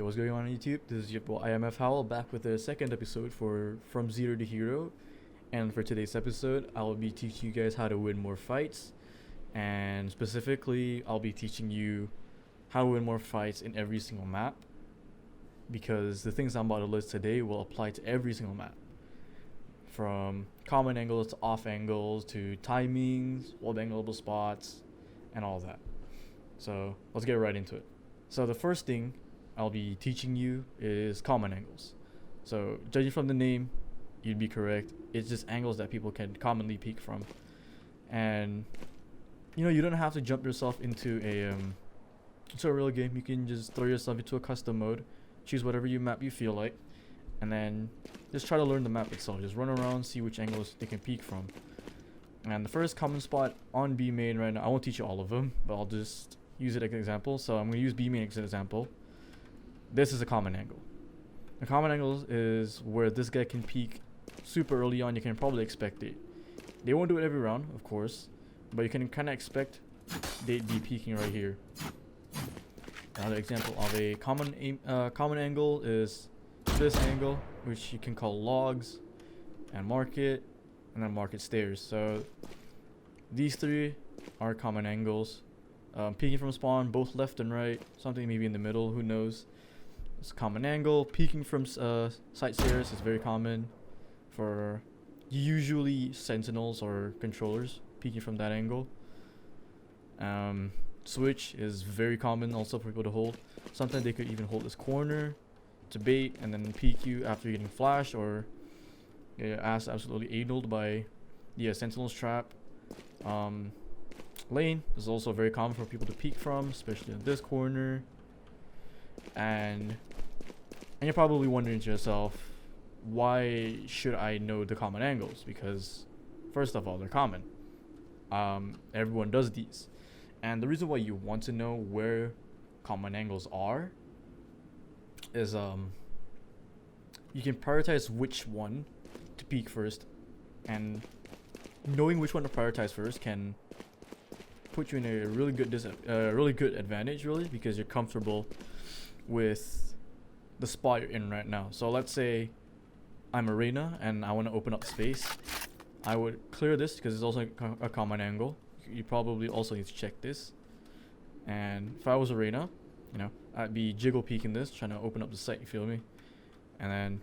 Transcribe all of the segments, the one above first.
what's going on YouTube? This is your boy IMF Howl back with the second episode for From Zero to Hero. And for today's episode, I will be teaching you guys how to win more fights. And specifically, I'll be teaching you how to win more fights in every single map. Because the things I'm about to list today will apply to every single map. From common angles to off angles to timings, wall bangable spots, and all that. So let's get right into it. So the first thing I'll be teaching you is common angles. So judging from the name, you'd be correct. It's just angles that people can commonly peek from. And you don't have to jump yourself into a real game. You can just throw yourself into a custom mode, choose whatever map you feel like, and then just try to learn the map itself. Just run around, see which angles they can peek from. And the first common spot on B main right now, I won't teach you all of them, but I'll just use it as an example. So I'm going to use B main as an example. This is a common angle. A common angle is where this guy can peek super early on. You can probably expect it. They won't do it every round, of course, but you can kind of expect they'd be peeking right here. Another example of a common angle is this angle, which you can call logs, and market, and then market stairs. So these three are common angles. Peeking from spawn, both left and right, something maybe in the middle, who knows. It's a common angle. Peeking from side stairs is very common for usually sentinels or controllers, peeking from that angle. Switch is very common also for people to hold. Sometimes they could even hold this corner to bait and then peek you after getting flashed or get your ass absolutely analed by the sentinel's trap. Lane is also very common for people to peek from, especially in this corner. And you're probably wondering to yourself, why should I know the common angles? Because first of all, they're common. Everyone does these. And the reason why you want to know where common angles are is you can prioritize which one to peek first, and knowing which one to prioritize first can put you in a really good advantage, really, because you're comfortable with the spot you're in right now. So let's say I'm arena and I want to open up space. I would clear this because it's also a common angle. You probably also need to check this. And if I was arena, I'd be jiggle peeking this, trying to open up the site, you feel me? And then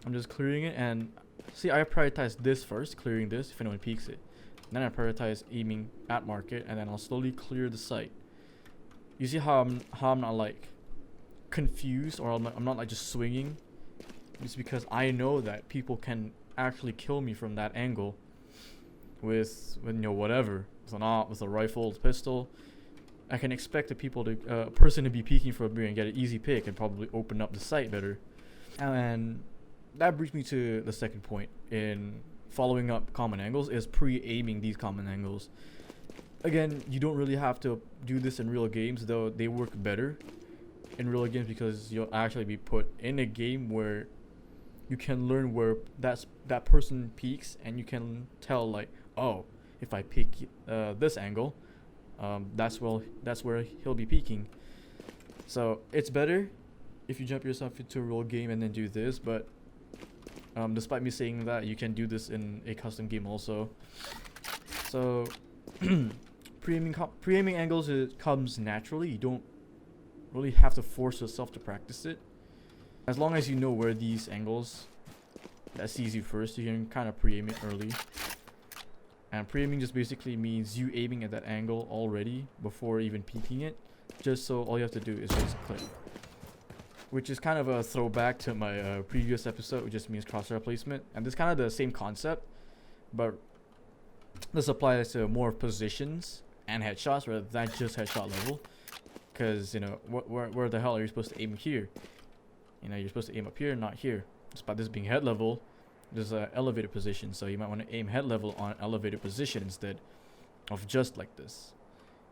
I'm just clearing it, and see, I prioritize this first, clearing this if anyone peeks it. And then I prioritize aiming at market, and then I'll slowly clear the site. You see how I'm not like confused, or I'm not like just swinging. It's because I know that people can actually kill me from that angle with whatever, with a rifle, pistol. I can expect a person to be peeking from me and get an easy pick and probably open up the site better. And that brings me to the second point in following up common angles, is pre-aiming these common angles. Again, you don't really have to do this in real games, though they work better in real games because you'll actually be put in a game where you can learn where that person peeks, and you can tell, like, oh, if I peek this angle, that's where he'll be peeking. So it's better if you jump yourself into a real game and then do this, but despite me saying that, you can do this in a custom game also. So pre-aiming angles, it comes naturally. You don't really have to force yourself to practice it. As long as you know where these angles that sees you first, you can kind of pre-aim it early. And pre-aiming just basically means you aiming at that angle already before even peeking it, just so all you have to do is just click. Which is kind of a throwback to my previous episode, which just means crosshair placement. And this is kind of the same concept, but this applies to more positions and headshots rather than just headshot level. Because, where the hell are you supposed to aim here? You're supposed to aim up here, not here. Despite this being head level, there's an elevated position, so you might want to aim head level on an elevated position instead of just like this.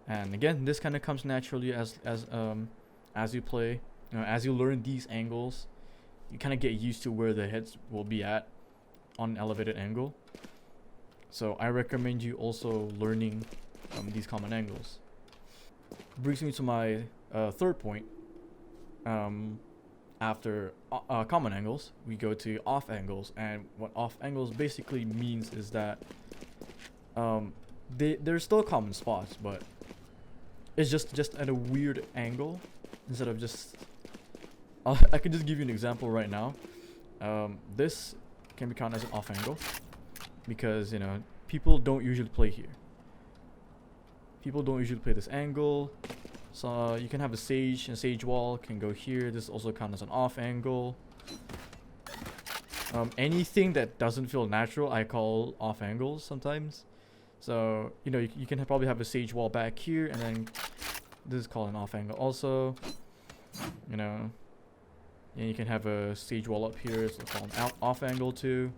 And again, this kind of comes naturally as you play. As you learn these angles, you kind of get used to where the heads will be at on an elevated angle. So I recommend you also learning these common angles. Brings me to my third point, After common angles, we go to off angles, and what off angles basically means is that they're still common spots, but it's just at a weird angle instead of just. I can just give you an example right now. This can be counted as an off angle because people don't usually play here. People don't usually play this angle. So you can have a sage, and sage wall can go here. This also counts as an off angle. Anything that doesn't feel natural, I call off angles sometimes. So you can probably have a sage wall back here, and then this is called an off angle also. And you can have a sage wall up here. It's called an off angle too.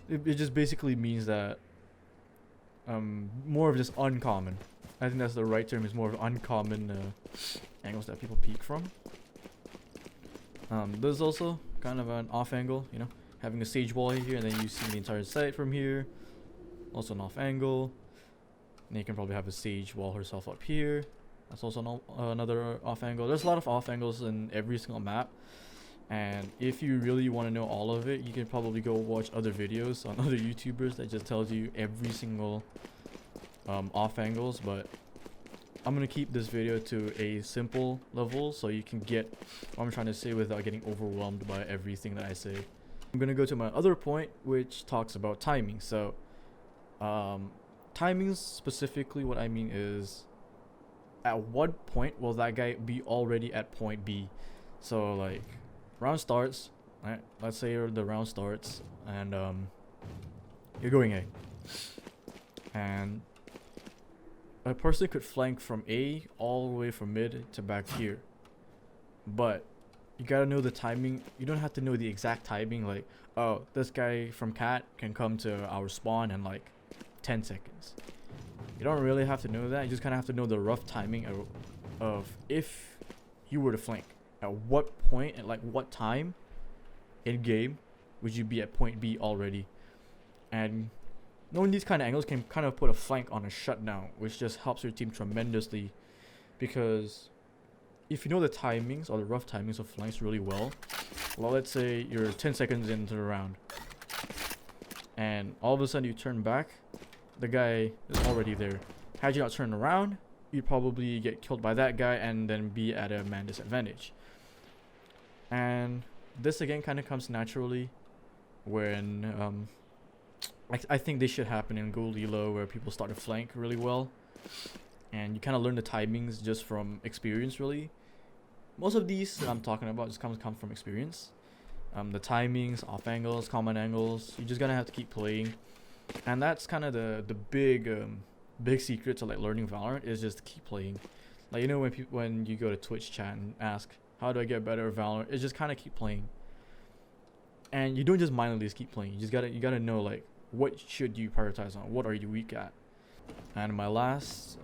It just basically means that more of just uncommon. I think that's the right term. Is more of uncommon angles that people peek from. There's also kind of an off angle, having a sage wall here, and then you see the entire site from here. Also an off angle. And you can probably have a sage wall herself up here. That's also another off angle. There's a lot of off angles in every single map. And if you really want to know all of it, you can probably go watch other videos on other YouTubers that just tells you every single off angles. But I'm gonna keep this video to a simple level so you can get what I'm trying to say without getting overwhelmed by everything that I say. I'm gonna go to my other point, which talks about timing. So timings specifically, what I mean is, at what point will that guy be already at point B? So like, round starts, right? Let's say the round starts, and you're going A, and a person could flank from A all the way from mid to back here, but you gotta know the timing. You don't have to know the exact timing, like, oh, this guy from cat can come to our spawn in like 10 seconds. You don't really have to know that. You just kind of have to know the rough timing of if you were to flank, at what point, at like what time in game would you be at point B already. And knowing these kind of angles can kind of put a flank on a shutdown, which just helps your team tremendously, because if you know the timings or the rough timings of flanks really well, let's say you're 10 seconds into the round and all of a sudden you turn back, the guy is already there. Had you not turned around, you'd probably get killed by that guy and then be at a man disadvantage. And this again kind of comes naturally when I think this should happen in Gold Elo, where people start to flank really well, and you kind of learn the timings just from experience. Really, most of these that I'm talking about just come from experience. The timings, off angles, common angles, you're just gonna have to keep playing, and that's kind of the big secret to like learning Valorant, is just keep playing. Like, when you go to Twitch chat and ask, how do I get better at Valorant, it's just kind of keep playing, and you don't just mindlessly just keep playing. You gotta know, like, what should you prioritize on, what are you weak at. And my last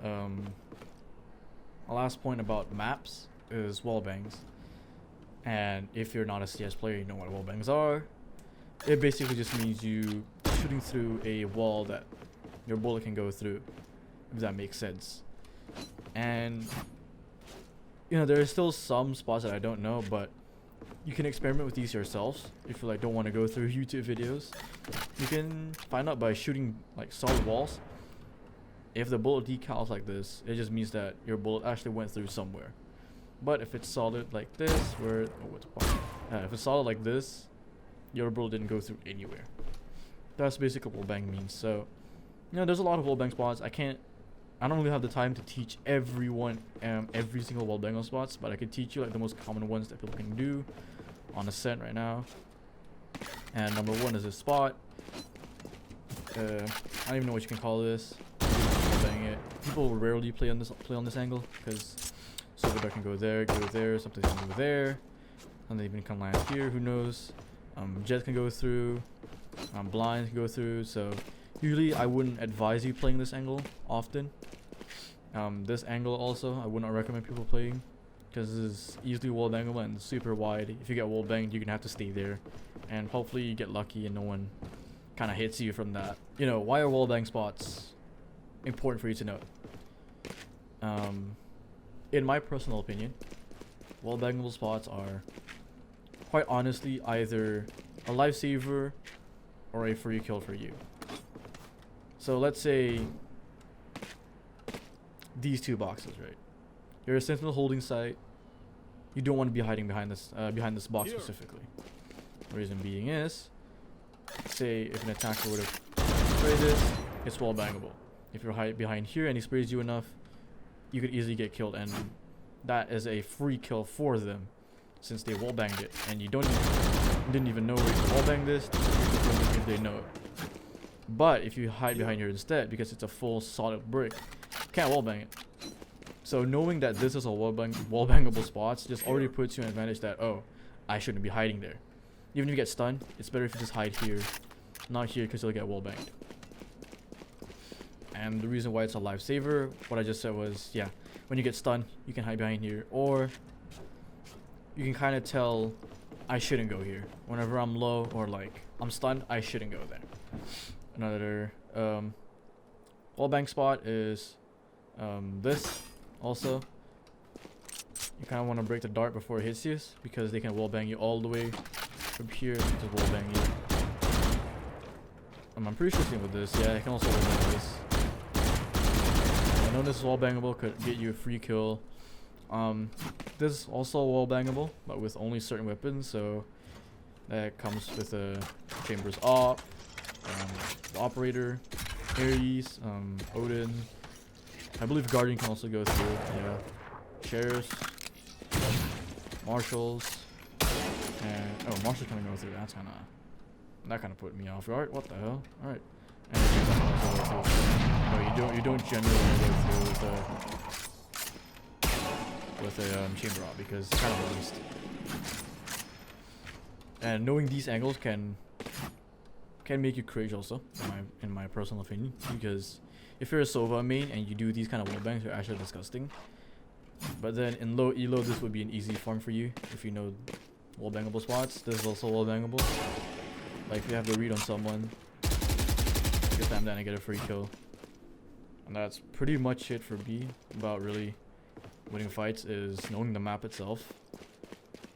point about maps is wall bangs. And if you're not a CS player, you know what wall bangs are. It basically just means you shooting through a wall that your bullet can go through, if that makes sense. And there are still some spots that I don't know, but you can experiment with these yourselves. If you don't want to go through YouTube videos, you can find out by shooting like solid walls. If the bullet decals like this, it just means that your bullet actually went through somewhere. But if it's solid like this, if it's solid like this, your bullet didn't go through anywhere. That's basically what wall bang means. So there's a lot of wall bang spots. I don't really have the time to teach everyone every single wall bang spots, but I can teach you like the most common ones that people can do on a set right now. And number one is this spot. I don't even know what you can call this. Bang it. People rarely play on this angle, because Silver can go there, something can go there, something even can land here, who knows. Jet can go through, Blind can go through. So usually I wouldn't advise you playing this angle often. This angle also I would not recommend people playing, because this is easily wall bangable and super wide. If you get wall banged, you're gonna have to stay there, and hopefully you get lucky and no one kind of hits you from that. Why are wall bang spots important for you to know? In my personal opinion, wall bangable spots are, quite honestly, either a lifesaver or a free kill for you. So let's say these two boxes, right? You're a sentinel holding site. You don't want to be hiding behind this box specifically. The reason being is, say if an attacker were to spray this, it's wall bangable. If you're hide behind here and he sprays you enough, you could easily get killed, and that is a free kill for them, since they wall banged it, and you didn't even know where to wall bang this if they know it. But if you hide behind here instead, because it's a full solid brick, you can't wall bang it. So knowing that this is a wall bangable spots just already puts you an advantage that, oh, I shouldn't be hiding there. Even if you get stunned, it's better if you just hide here, not here, because you'll get wall banged. And the reason why it's a lifesaver, what I just said was, yeah, when you get stunned, you can hide behind here, or you can kind of tell, I shouldn't go here. Whenever I'm low or like I'm stunned, I shouldn't go there. Another wall bang spot is this. Also, you kind of want to break the dart before it hits you, because they can wall bang you all the way from here to just wall bang you. I'm pretty sure same with this. Yeah, I can also wall bang this. I know this wall bangable could get you a free kill. This is also wall bangable, but with only certain weapons. So that comes with a chambers op, the operator, Ares, Odin. I believe Guardian can also go through. Yeah, sheriffs, marshals, and oh, marshals can go through. That kind of put me off guard. What the hell? All right. And no, you don't generally go through with a chamber op, because it's kind of a waste. And knowing these angles can make you cringe also, in my personal opinion, because if you're a Sova main and you do these kind of wall bangs, you're actually disgusting. But then in low elo, this would be an easy farm for you if you know wall bangable spots. This is also wall bangable. Like if you have the read on someone, you can spam that and get a free kill. And that's pretty much it for me about really winning fights, is knowing the map itself.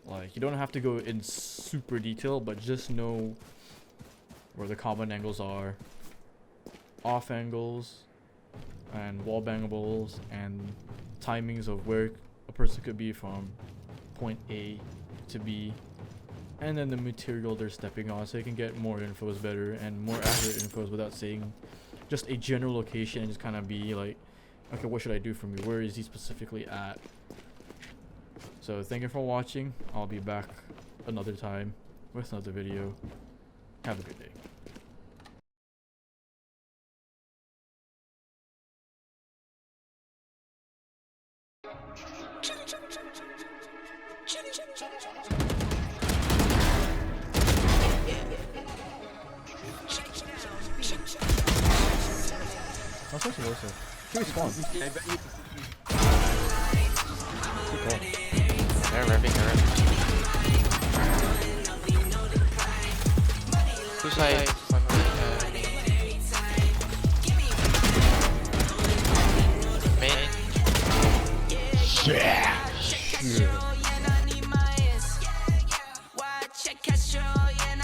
Like you don't have to go in super detail, but just know where the common angles are, off angles, and wall bangables, and timings of where a person could be from point A to B, and then the material they're stepping on, so you can get more infos better and more accurate infos without saying just a general location, and just kind of be like, okay, what should I do from here? Where is he specifically at? So thank you for watching. I'll be back another time with another video. Have a good day. That's actually also. Can we spawn? I bet you. Good call. They're revving, they're revving. Two sides. Main. Yeah.